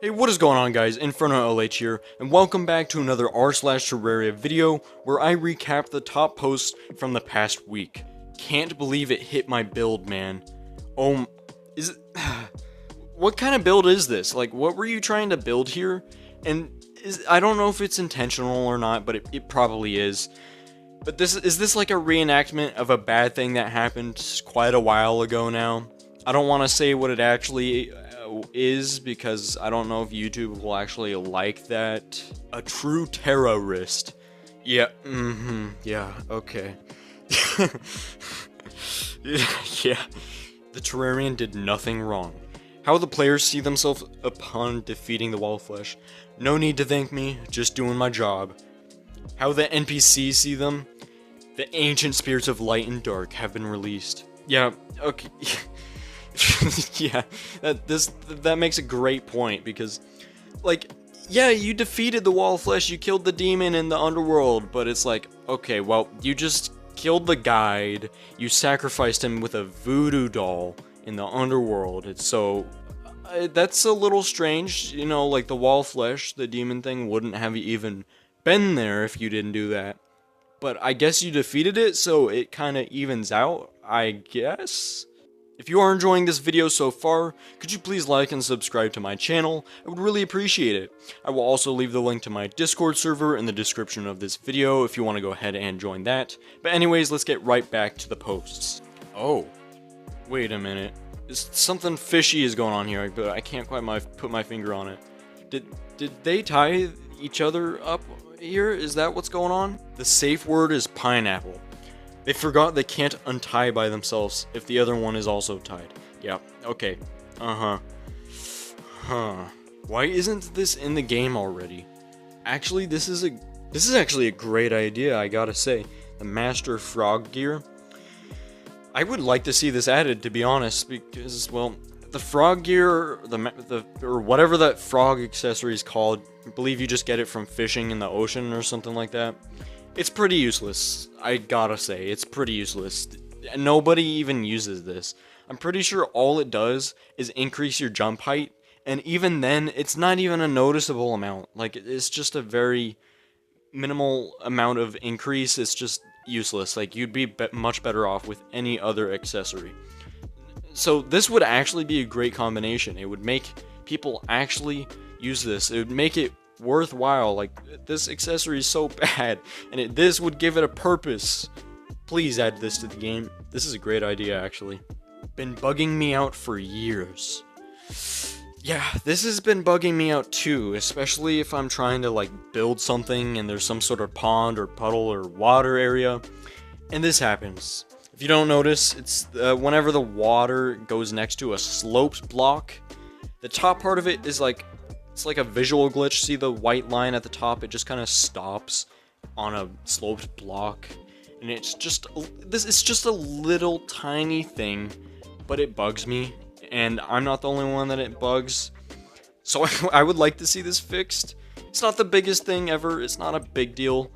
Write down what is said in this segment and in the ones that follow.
Hey, what is going on, guys? Inferno LH here, and welcome back to another r/Terraria video where I recap the top posts from the past week. Can't believe it hit my build, man. Oh, is it... What kind of build is this? Like, what were you trying to build here? And I don't know if it's intentional or not, but it probably is. But is this like a reenactment of a bad thing that happened quite a while ago now? I don't want to say what it actually is because I don't know if YouTube will actually like that. A true terrorist. Yeah, yeah, okay. Yeah, the Terrarian did nothing wrong. How the players see themselves upon defeating the Wallflesh. No need to thank me, just doing my job. How the NPCs see them. The ancient spirits of light and dark have been released. Yeah, okay. Yeah, that makes a great point because, like, yeah, you defeated the Wallflesh, you killed the demon in the underworld, but it's like, okay, well, you just killed the guide, you sacrificed him with a voodoo doll in the underworld. It's so that's a little strange, you know, like the Wallflesh, the demon thing wouldn't have even been there if you didn't do that. But I guess you defeated it, so it kind of evens out, I guess? If you are enjoying this video so far, could you please like and subscribe to my channel? I would really appreciate it. I will also leave the link to my Discord server in the description of this video if you want to go ahead and join that. But anyways, let's get right back to the posts. Oh, wait a minute. Something fishy is going on here, but I can't quite put my finger on it. Did they tie each other up here? Is that what's going on? The safe word is pineapple. They forgot they can't untie by themselves if the other one is also tied. Yeah, okay. Huh. Why isn't this in the game already? Actually, this is actually a great idea, I gotta say. The Master Frog gear. I would like to see this added, to be honest, because, well, the frog gear, or whatever that frog accessory is called, I believe you just get it from fishing in the ocean or something like that. It's pretty useless, I gotta say, it's pretty useless. Nobody even uses this. I'm pretty sure all it does is increase your jump height, and even then, it's not even a noticeable amount. Like, it's just a very minimal amount of increase, it's just useless. Like, you'd be much better off with any other accessory. So this would actually be a great combination. It would make people actually use this. It would make it worthwhile. Like, this accessory is so bad, and this would give it a purpose. Please add this to the game. This is a great idea, actually. Been bugging me out for years. Yeah, this has been bugging me out too, especially if I'm trying to, like, build something and there's some sort of pond or puddle or water area, and this happens. If you don't notice, it's whenever the water goes next to a sloped block, the top part of it is like, it's like a visual glitch. See the white line at the top? It just kind of stops on a sloped block, and it's just a little tiny thing, but it bugs me, and I'm not the only one that it bugs. So I would like to see this fixed. It's not the biggest thing ever. It's not a big deal,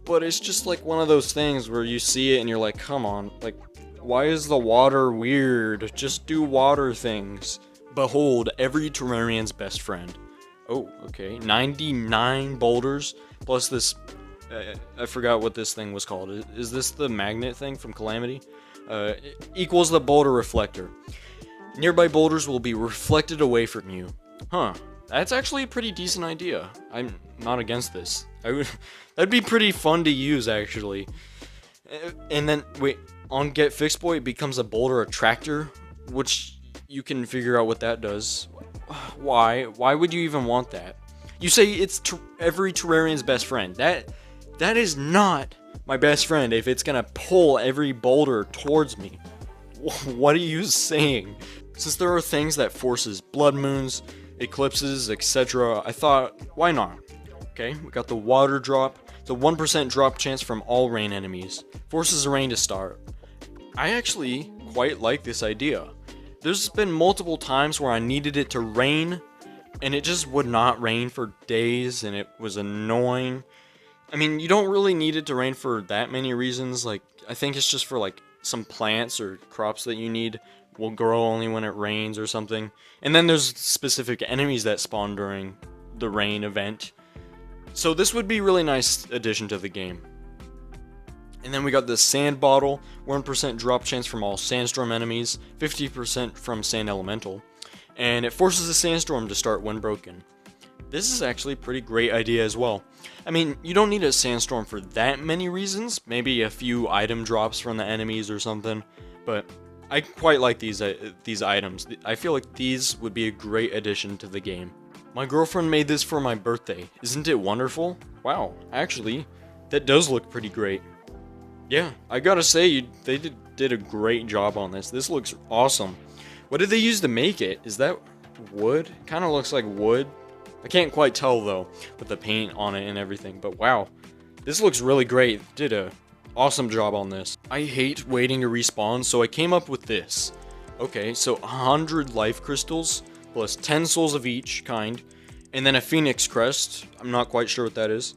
but it's just like one of those things where you see it and you're like, come on, like, why is the water weird? Just do water things. Behold, every Terrarian's best friend. Oh, okay. 99 boulders plus this. I forgot what this thing was called. Is this the magnet thing from Calamity? Equals the boulder reflector. Nearby boulders will be reflected away from you. Huh. That's actually a pretty decent idea. I'm not against this. That'd be pretty fun to use, actually. And then, wait, on Get Fixed Boy, it becomes a boulder attractor, which you can figure out what that does. Why? Why would you even want that? You say it's every Terrarian's best friend. That is not my best friend if it's gonna pull every boulder towards me. What are you saying? Since there are things that forces blood moons, eclipses, etc., I thought, why not? Okay, we got the water drop, the 1% drop chance from all rain enemies. Forces the rain to start. I actually quite like this idea. There's been multiple times where I needed it to rain, and it just would not rain for days, and it was annoying. I mean, you don't really need it to rain for that many reasons. Like, I think it's just for, like, some plants or crops that you need will grow only when it rains or something. And then there's specific enemies that spawn during the rain event. So this would be a really nice addition to the game. And then we got the sand bottle, 1% drop chance from all sandstorm enemies, 50% from sand elemental, and it forces the sandstorm to start when broken. This is actually a pretty great idea as well. I mean, you don't need a sandstorm for that many reasons, maybe a few item drops from the enemies or something, but I quite like these items. I feel like these would be a great addition to the game. My girlfriend made this for my birthday. Isn't it wonderful? Wow, actually, that does look pretty great. Yeah, I gotta say, they did a great job on this. This looks awesome. What did they use to make it? Is that wood? Kind of looks like wood. I can't quite tell though, with the paint on it and everything. But wow, this looks really great. Did a awesome job on this. I hate waiting to respawn, so I came up with this. Okay, so 100 life crystals, plus 10 souls of each kind, and then a phoenix crest. I'm not quite sure what that is.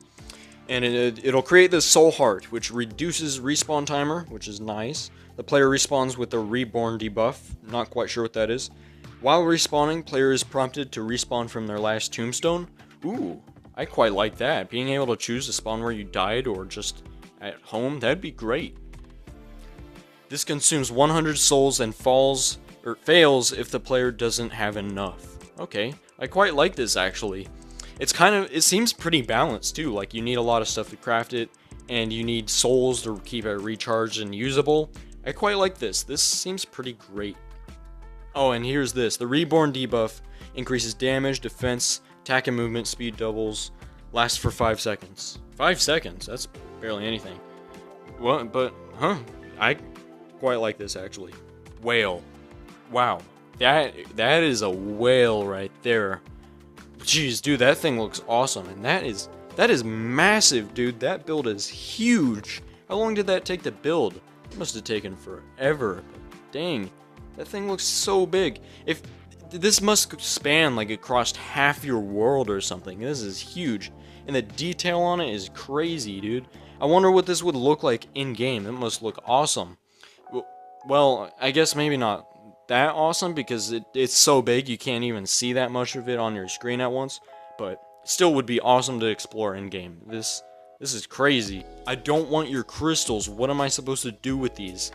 And it'll create this soul heart, which reduces respawn timer, which is nice. The player respawns with a reborn debuff, not quite sure what that is. While respawning, player is prompted to respawn from their last tombstone. Ooh, I quite like that. Being able to choose to spawn where you died or just at home, that'd be great. This consumes 100 souls and fails if the player doesn't have enough. Okay, I quite like this actually. It seems pretty balanced too, like you need a lot of stuff to craft it, and you need souls to keep it recharged and usable. I quite like this. This seems pretty great. Oh, and here's this. The Reborn debuff increases damage, defense, attack and movement speed doubles, lasts for 5 seconds. 5 seconds? That's barely anything. Well, but, I quite like this actually. Whale. Wow. That is a whale right there. Jeez, dude, that thing looks awesome, and that is massive, dude. That build is huge. How long did that take to build? It must have taken forever. Dang, that thing looks so big. If this must span like across half your world or something. This is huge, and the detail on it is crazy, dude. I wonder what this would look like in game. It must look awesome. Well, I guess maybe not that awesome because it's so big you can't even see that much of it on your screen at once, but still would be awesome to explore in game. This is crazy. I don't want your crystals. What am I supposed to do with these?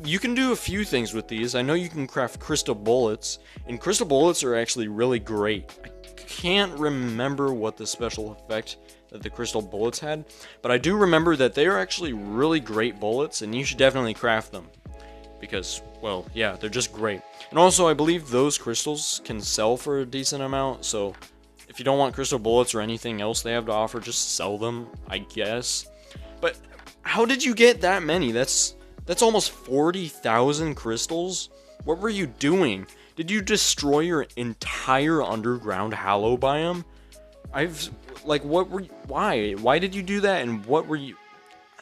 You can do a few things with these. I know you can craft crystal bullets, and crystal bullets are actually really great. I can't remember what the special effect that the crystal bullets had, but I do remember that they are actually really great bullets, and you should definitely craft them. Because, well, yeah, they're just great. And also, I believe those crystals can sell for a decent amount, so if you don't want crystal bullets or anything else they have to offer, just sell them, I guess. But how did you get that many? That's almost 40,000 crystals? What were you doing? Did you destroy your entire underground Hallow biome? Why? Why did you do that, and what were you...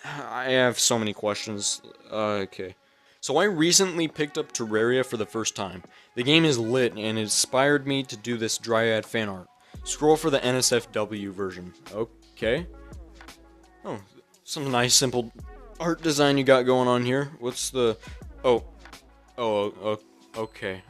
I have so many questions. Okay. So I recently picked up Terraria for the first time. The game is lit and it inspired me to do this Dryad fan art. Scroll for the NSFW version. Okay. Oh, some nice simple art design you got going on here. What's the... okay.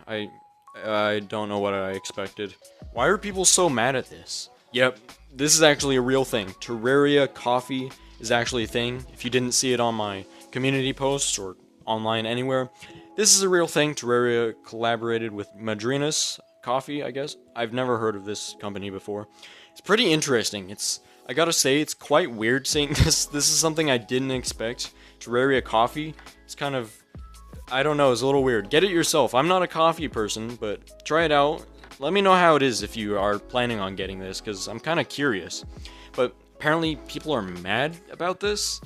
I don't know what I expected. Why are people so mad at this? Yep, this is actually a real thing. Terraria coffee is actually a thing. If you didn't see it on my community posts or online anywhere, this is a real thing. Terraria collaborated with Madrinas Coffee, I guess. I've never heard of this company before. It's pretty interesting. I gotta say, it's quite weird seeing this. This is something I didn't expect. Terraria Coffee. It's kind of, I don't know, it's a little weird. Get it yourself. I'm not a coffee person, but try it out. Let me know how it is if you are planning on getting this, because I'm kind of curious. But apparently people are mad about this,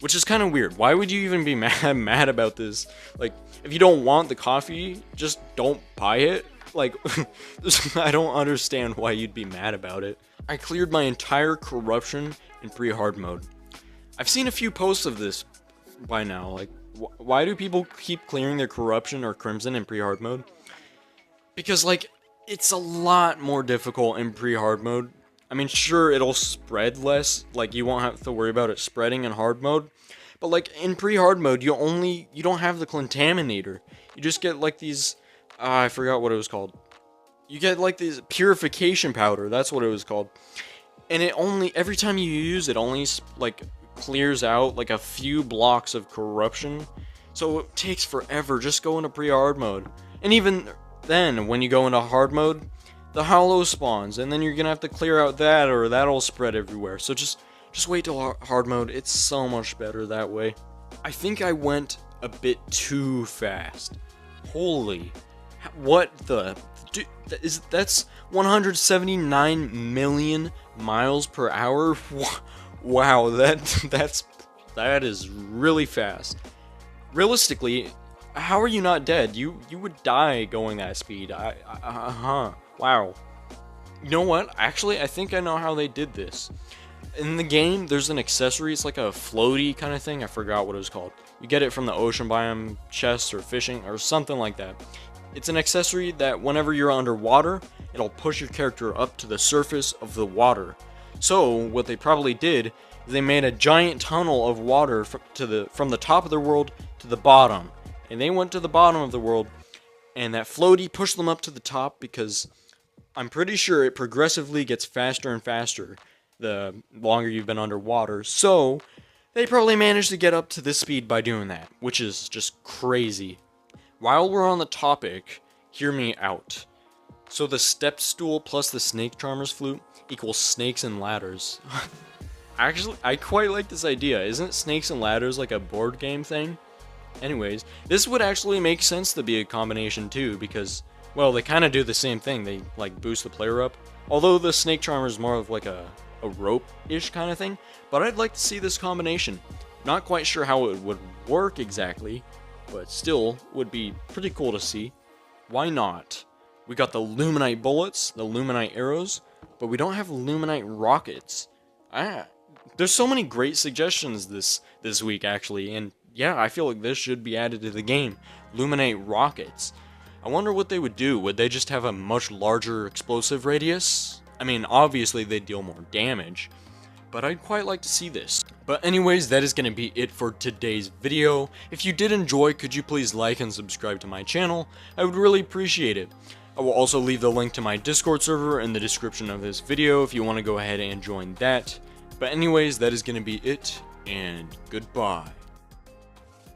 which is kind of weird. Why would you even be mad about this? Like, if you don't want the coffee, just don't buy it. Like, I don't understand why you'd be mad about it. I cleared my entire corruption in pre-hard mode. I've seen a few posts of this by now. Like, why do people keep clearing their corruption or crimson in pre-hard mode? Because, like, it's a lot more difficult in pre-hard mode. I mean, sure, it'll spread less, like, you won't have to worry about it spreading in hard mode, but, like, in pre-hard mode, you don't have the Contaminator, you just get like these, I forgot what it was called. You get like this purification powder, that's what it was called. And it only, every time you use it, only like clears out like a few blocks of corruption. So it takes forever. Just go into pre-hard mode. And even then, when you go into hard mode, the hollow spawns, and then you're gonna have to clear out that, or that'll spread everywhere. So just wait till hard mode. It's so much better that way. I think I went a bit too fast. Holy, what the? Dude, that's 179 million miles per hour. Wow, that is really fast. Realistically, how are you not dead? You would die going that speed. Wow. You know what? Actually, I think I know how they did this. In the game, there's an accessory. It's like a floaty kind of thing. I forgot what it was called. You get it from the ocean biome chest or fishing or something like that. It's an accessory that whenever you're underwater, it'll push your character up to the surface of the water. So what they probably did is they made a giant tunnel of water from the top of the world to the bottom. And they went to the bottom of the world, and that floaty pushed them up to the top, because I'm pretty sure it progressively gets faster and faster the longer you've been underwater. So they probably managed to get up to this speed by doing that, which is just crazy. While we're on the topic, hear me out. So the step stool plus the snake charmer's flute equals snakes and ladders. Actually, I quite like this idea. Isn't snakes and ladders like a board game thing? Anyways, this would actually make sense to be a combination too, because, well, they kind of do the same thing. They like boost the player up. Although the snake charmer is more of like a rope-ish kind of thing, but I'd like to see this combination. Not quite sure how it would work exactly, but still would be pretty cool to see. Why not? We got the Luminite bullets, the Luminite arrows, but we don't have Luminite rockets. There's so many great suggestions this week, actually, and yeah, I feel like this should be added to the game. Luminite rockets. I wonder what they would do. Would they just have a much larger explosive radius? I mean, obviously they deal more damage, but I'd quite like to see this. But anyways, that is going to be it for today's video. If you did enjoy, could you please like and subscribe to my channel? I would really appreciate it. I will also leave the link to my Discord server in the description of this video if you want to go ahead and join that. But anyways, that is going to be it, and goodbye.